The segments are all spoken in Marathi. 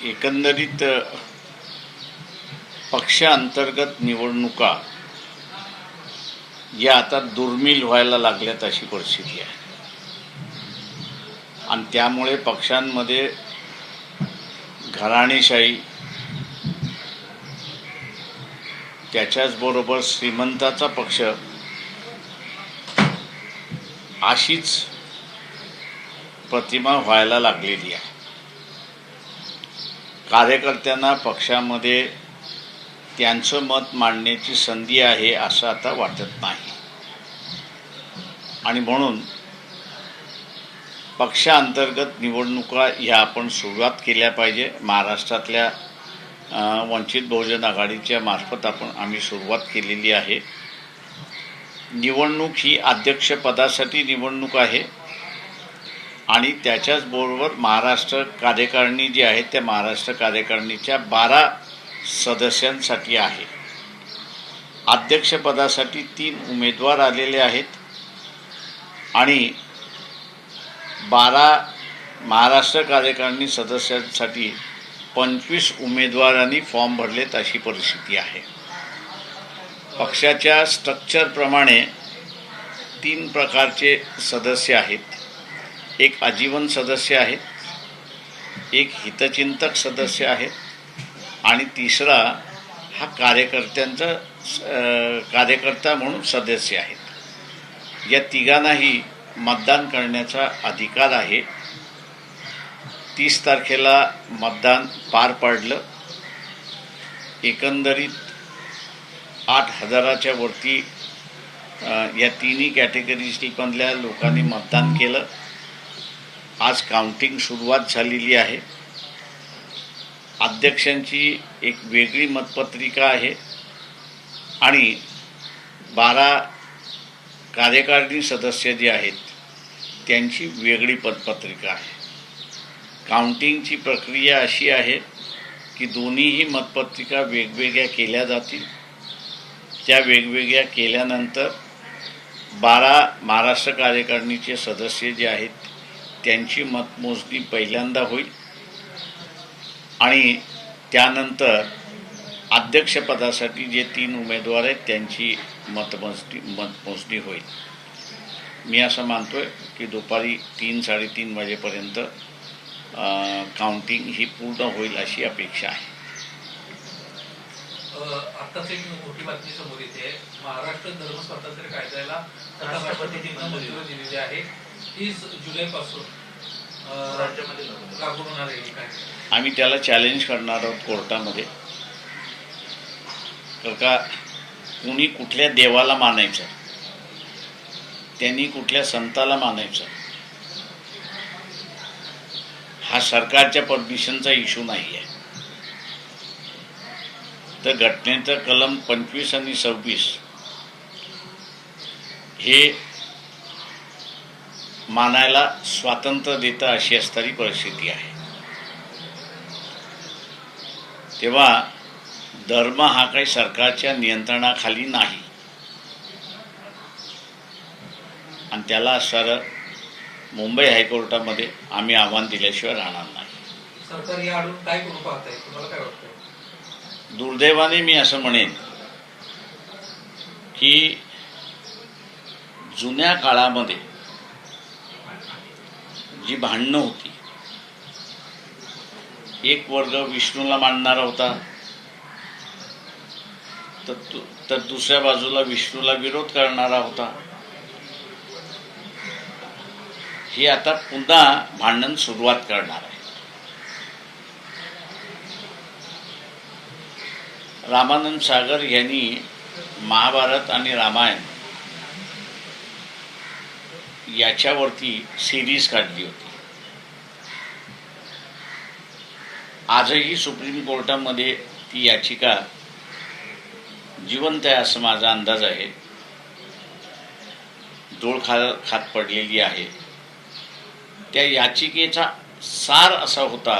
एकंदरीत पक्षांतर्गत निवडणुका या आता दुर्मिळ व्हायला लागल्यात अशी परिस्थिती आहे आणि त्यामुळे पक्षांमध्ये घराणेशाही त्याच्याचबरोबर श्रीमंताचा पक्ष अशीच प्रतिमा व्हायला लागलेली आहे। कार्यकर्त्यांना पक्षामध्ये त्यांचं मत मांडण्याची संधी आहे असं आता वाटत नाही आणि म्हणून पक्षांतर्गत निवडणुका ह्या आपण सुरुवात केल्या पाहिजे। महाराष्ट्रातल्या वंचित बहुजन आघाडीच्या मार्फत आम्ही सुरुवात केलेली आहे। निवडणूक ही अध्यक्षपदासाठी निवडणूक आहे आणि त्याच्याच बरोबर महाराष्ट्र कार्यकारिणी जी आहे त्या महाराष्ट्र कार्यकारिणीच्या 12 सदस्यांसाठी आहे। अध्यक्षपदासाठी 3 उमेदवार आलेले आहेत आणि 12 महाराष्ट्र कार्यकारिणी सदस्यांसाठी 25 उमेदवारांनी फॉर्म भरलेत अशी परिस्थिती आहे। पक्षाच्या स्ट्रक्चरप्रमाणे 3 प्रकारचे सदस्य आहेत। एक आजीवन सदस्य आहेत, एक हितचिंतक सदस्य आहेत आणि तिसरा हा कार्यकर्ता म्हणून सदस्य आहेत। या तिघांनाही मतदान करण्याचा अधिकार आहे। 30 तारखेला मतदान पार पडलं। एकंदरीत 8,000च्या वरती या तिन्ही कॅटेगरीजमधल्या लोकांनी मतदान केलं। आज काउंटिंग सुरुवात झालेली आहे। अध्यक्षांची एक वेगळी मतपत्रिका आहे आणि 12 कार्यकारिणी सदस्य जे आहेत त्यांची वेगळी मतपत्रिका आहे। काउंटिंगची प्रक्रिया अशी आहे की दोन्हीही मतपत्रिका वेगवेगळ्या केल्या जातील। त्या वेगवेगळ्या केल्यानंतर 12 महाराष्ट्र कार्यकारिणीचे सदस्य जे आहेत त्यांची मतमोजणी पहिल्यांदा होईल आणि त्यानंतर अध्यक्षपदासाठी जे 3 उमेदवार आहेत त्यांची मतमोजणी होईल। मी असं मानतोय की दुपारी 3-3:30 वाजेपर्यंत काउंटिंग ही पूर्ण होईल अशी अपेक्षा आहे। आत्ताच एक मोठी बातमी समोर येते। महाराष्ट्र धर्म स्वातंत्र्य कायद्याला राष्ट्रपतींनी मंजुरी दिलेली आहे। 30 जुलैपासून राज्यामध्ये लागू होणार आहे काय? आम्ही त्याला चॅलेंज करणार आहोत कोर्टामध्ये। का कुणी कुठल्या देवाला मानायचं, त्यांनी कुठल्या संताला मानायचं हा सरकारच्या परमिशनचा इश्यू नाही आहे। तर घटनेचं कलम 25 आणि 26 हे मानायला स्वातंत्र्य देतं अशी असणारी परिस्थिती आहे। तेव्हा धर्म हा काही सरकारच्या नियंत्रणाखाली नाही आणि त्याला असणारं मुंबई हायकोर्टामध्ये आम्ही आव्हान दिल्याशिवाय राहणार नाही। सरकार या अडून काय करू पाहत आहे, तुम्हाला काय वाटतं? दुर्दैवाने मी असं म्हणेन की जुन्या काळामध्ये जी भांडणं होती, एक वर्ग विष्णूला मानणारा होता तर दुसऱ्या बाजूला विष्णूला विरोध करणारा होता। हे आता पुन्हा भांडण सुरुवात करणार आहे। रामानंद सागर यांनी महाभारत आणि रामायण याच्यावरती सिरीज काढली होती। आजही सुप्रीम कोर्टामध्ये ती याचिका जिवंत आहे असं माझा अंदाज आहे। डोळ खात पडलेली आहे। त्या याचिकेचा सार असा होता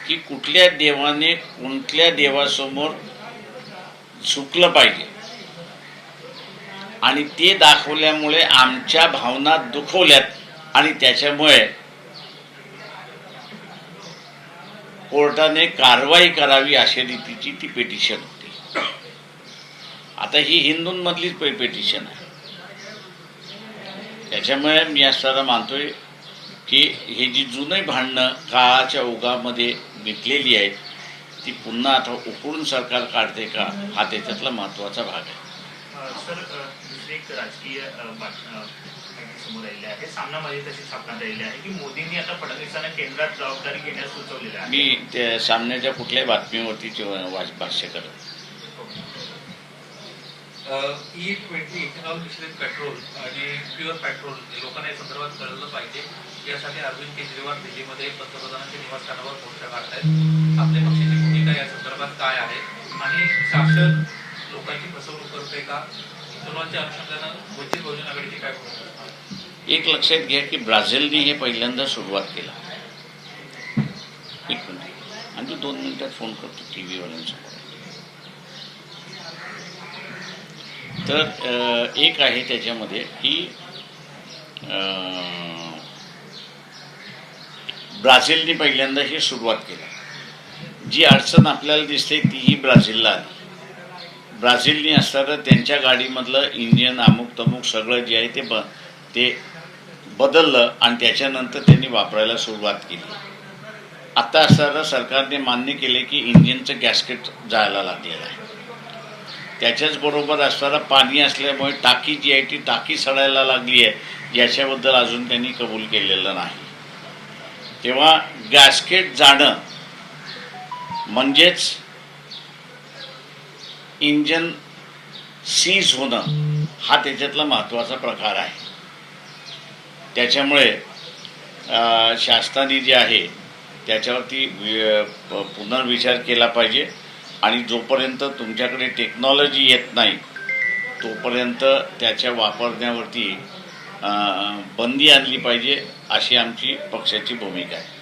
की कुठल्या देवाने कोणत्या देवासमोर झुकलं पाहिजे आणि ते दाखवल्यामुळे आमच्या भावना दुखवल्यात आणि त्याच्यामुळे कोर्टाने कारवाई करावी अशा रीतीची ती पिटिशन होती. आता ही हिंदूंमधलीच पिटिशन आहे. त्याच्यामुळे मी असताना मानतोय की हे जी जुनी भांडणं काळाच्या ओघामध्ये मिटलेली आहेत ती पुन्हा आता उकळून सरकार काढते का, हा त्याच्यातला महत्त्वाचा भाग आहे. सर, दुसरी एक राजकीय बातमी समोर आलेली आहे. सामनामध्ये तशी स्थापना झालेली आहे की मोदींनी आता फडणवीसांना केंद्रात जबाबदारी घेण्यास सुचवलेलं आहे. मी त्या सामन्याच्या कुठल्याही बातमीवरती भाष्य करत. E20 इथेनॉल मिश्रित पेट्रोल आणि प्युअर पेट्रोल लोकांना या संदर्भात कळलं पाहिजे, यासाठी अरविंद केजरीवाल दिल्लीमध्ये पंतप्रधानांच्या निवासस्थानावर मोर्चा काढतायत. आपल्या पक्षाची भूमिका या संदर्भात काय आहे आणि शासन लोकांची फसवणूक करते का? इथेनॉलच्या अनुषंगानं वंचित बहुजन आघाडीची काय भूमिका? एक लक्षात घ्या की ब्राझीलने हे पहिल्यांदा सुरुवात केला. एक मिनिट आणि 2 मिनिटात फोन करतो टी व्हीवाल्यांसमोर. तर एक आहे त्याच्यामध्ये की ब्राझीलने पहिल्यांदा हे सुरुवात केलं. जी अडचण आपल्याला दिसते तीही ब्राझीलला आली. ब्राझीलने असताना त्यांच्या गाडीमधलं इंजिन अमुक तमुक सगळं जे आहे ते बदललं आणि त्याच्यानंतर त्यांनी वापरायला सुरुवात केली. आता असताना सरकारने मान्य केले की इंजिनचं गॅस्केट जायला लागलेलं आहे. त्याच्याच बरोबर असताना पाणी असल्यामुळे टाकी जी आहे ती टाकी सडायला लागली आहे, याच्याबद्दल अजून त्यांनी कबूल केलेलं नाही. तेव्हा गॅस्केट जाणं म्हणजेच इंजन सीज होणं हा त्याच्यातला महत्त्वाचा प्रकार आहे. त्याच्यामुळे शासनाने जे आहे त्याच्यावरती पुनर्विचार केला पाहिजे आणि जोपर्यंत तुमच्याकडे टेक्नॉलॉजी येत नाही तोपर्यंत त्याच्या वापरण्यावरती बंदी आणली पाहिजे, अशी आमची पक्षाची भूमिका आहे.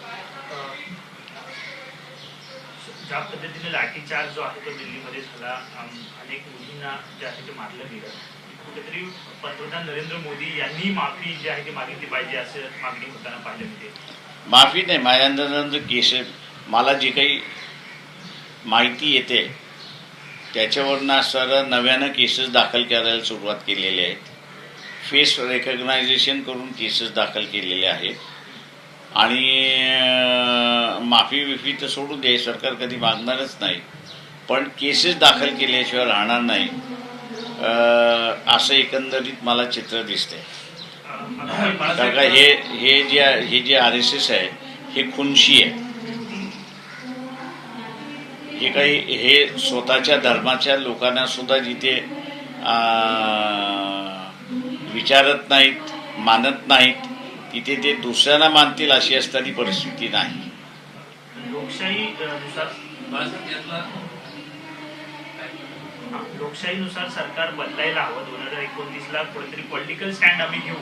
ज्या पद्धतीने लाठीचार्ज जो आहे तो दिल्लीमध्ये झाला, अनेक मुलींना जे आहे ते मारलं गेलं, कुठेतरी पंतप्रधान नरेंद्र मोदी यांनी माफी जी आहे ती मागितली पाहिजे असं मागणी होताना पाहायला मिळते. माफी नाही, माझ्या केस मला जी काही माहिती येते त्याच्यावरनं असणारं नव्यानं केसेस दाखल करायला सुरुवात केलेल्या आहेत. फेस रेकग्नायझेशन करून केसेस दाखल केलेले आहेत आणि माफी तर सोडून दे, सरकार कधी मागणारच नाही, पण केसेस दाखल केल्याशिवाय राहणार नाही असं एकंदरीत मला चित्र दिसतंय. कारण का हे जे RSS आहे हे खुनशी आहे. हे काही हे स्वतःच्या धर्माच्या लोकांना सुद्धा जिथे विचारत नाहीत, मानत नाहीत, तिथे ते दुसऱ्यांना मानतील अशी असताना परिस्थिती नाही. लोकशाहीनुसार सरकार बदलायला हवं. 2029ला कुठेतरी पॉलिटिकल स्टँड आम्ही घेऊ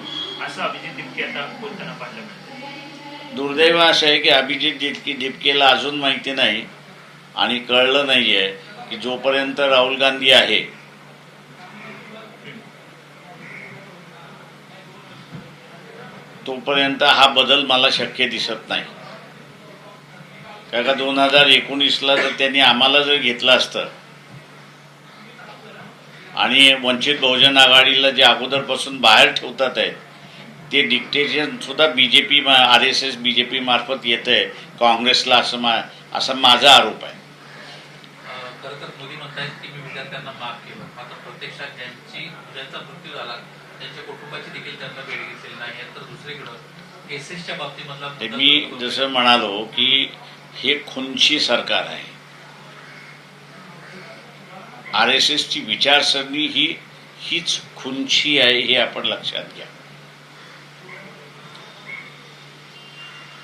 असं अभिजित दिपके आता बोलताना पाहिलं मिळतं. दुर्दैव असं आहे की अभिजित दिपकेला अजून माहिती नाही आणि कळलं नाही आहे की जोपर्यंत राहुल गांधी आहे तोपर्यंत हा बदल मला शक्य दिसत नाही. कारण का 2019ला जर त्यांनी आम्हाला जर घेतलं असतं आणि वंचित बहुजन आघाडीला जे अगोदरपासून बाहेर ठेवतात आहेत ते डिक्टेशन सुद्धा BJP RSS BJP मार्फत येत आहे काँग्रेसला, असा माझा आरोप आहे. खरं तर मोदी म्हणतायत की मी विद्यार्थ्यांना माफ केलं, मात्र प्रत्यक्षात ज्यांचा मृत्यू झाला त्यांच्या कुटुंबाची देखील त्यांना वेळ घेतलेली नाही. तर दुसरीकडं केसेसच्या बाबतीमधला मी जसं म्हणालो की हे खुनशी सरकार आहे. RSSची विचारसरणी हीच खुनशी आहे हे आपण लक्षात घ्या.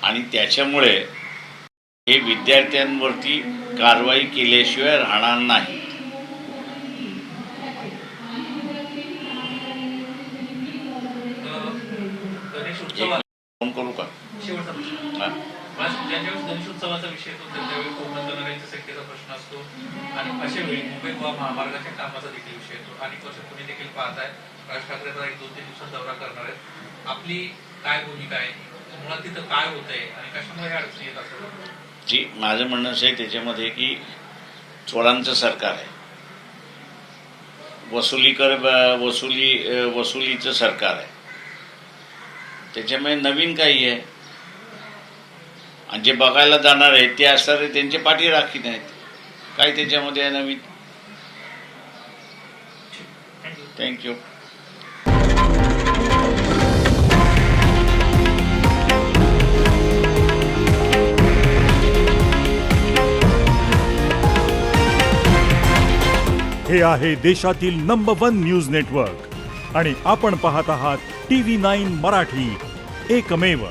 आणि त्याच्यामुळे हे विद्यार्थ्यांवरती कारवाई केल्याशिवाय राहणार नाही. फोन करू का? शेवटचा प्रश्न, ज्यावेळेस गणेशोत्सवाचा विषय येतो त्यावेळी कोकण गणराज्याच्या संख्येचा प्रश्न असतो आणि अशा वेळी मुंबई गोवा महामार्गाच्या कामाचा देखील विषय येतो. अनेक वर्ष तुम्ही देखील पाहताय राज ठाकरे 1-2-3 दिवसात दौरा करणार आहेत. आपली काय भूमिका आहे, मुळात तिथं काय होतंय आणि कशामुळे अडचणी येत असतात? माझं म्हणणं असं आहे त्याच्यामध्ये की चोरांचं सरकार आहे, वसुलीचं सरकार आहे, त्याच्यामुळे नवीन काही आहे. आणि जे बघायला जाणार आहेत ते असणारे त्यांचे पाठी राखीत आहेत, काय त्याच्यामध्ये आहे नवीन. थँक्यू. हे आहे देशातील नंबर 1 न्यूज नेटवर्क आणि आपण पाहत आहात TV9 मराठी, एकमेव.